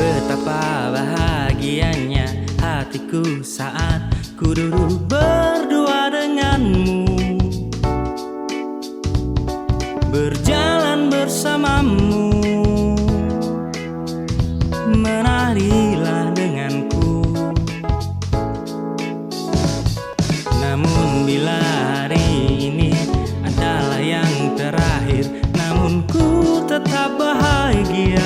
Betapa bahagianya hatiku saat ku duduk berdua denganmu, berjalan bersamamu, menarilah denganku. Namun bila hari ini adalah yang terakhir, namun ku tetap bahagia.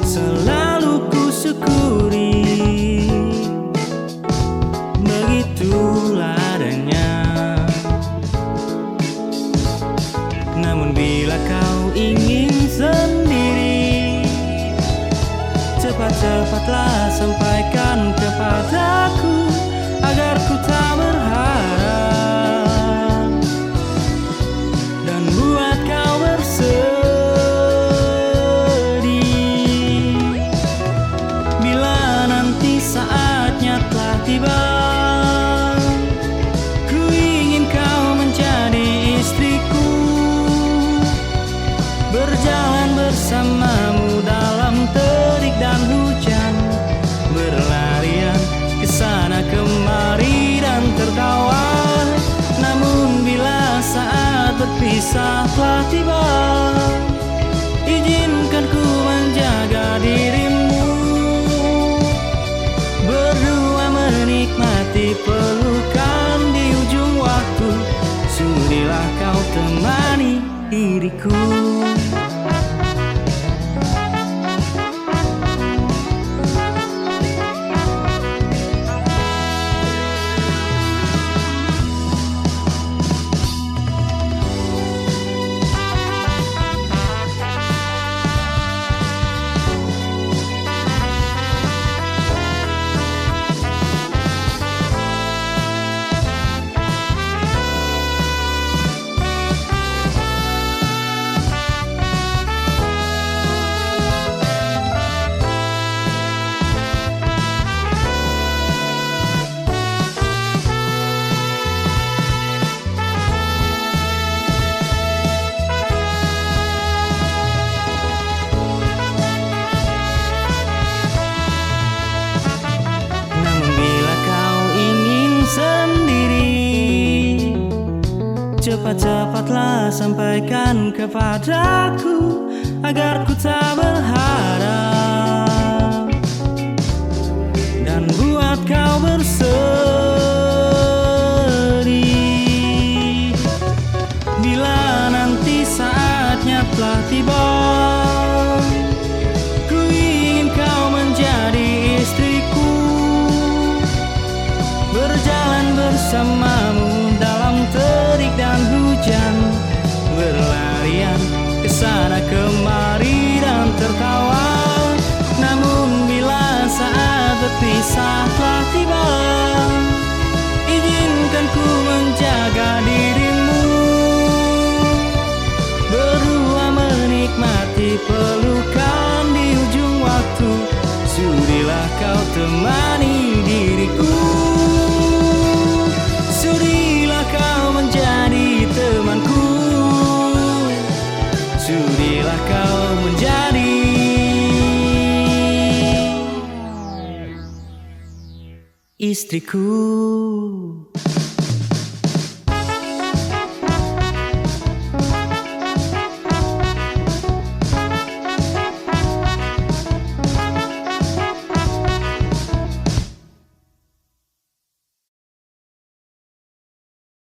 Selalu ku syukuri, begitulah adanya. Namun bila kau ingin sendiri, cepat-cepatlah sampaikan kepadaku agar ku tak berharap dan buat kau bersedih. Bila nanti saatnya telah tiba, ku ingin kau menjadi istriku, berjalan bersamamu dalam terik dan hujan, berlarian kesana kemari dan tertawa. Namun bila saat berpisah telah tiba, izinkan ku menjaga dirimu, berdua menikmati pelukan di ujung waktu. Sudilah kau temani diriku. Cepat-cepatlah sampaikan kepadaku agar ku tak berharap dan buat kau bersedih. Bila nanti saatnya telah tiba, ku ingin kau menjadi istriku, berjalan bersamamu dalam terik dan hujan, berlarian kesana kemari dan tertawa. Namun bila saat berpisah telah tiba, izinkan ku menjaga dirimu, berdua menikmati pelukan di ujung waktu. Sudilah kau temani diriku, sudilah kau menjadi temanku, sudilah kau menjadi istriku.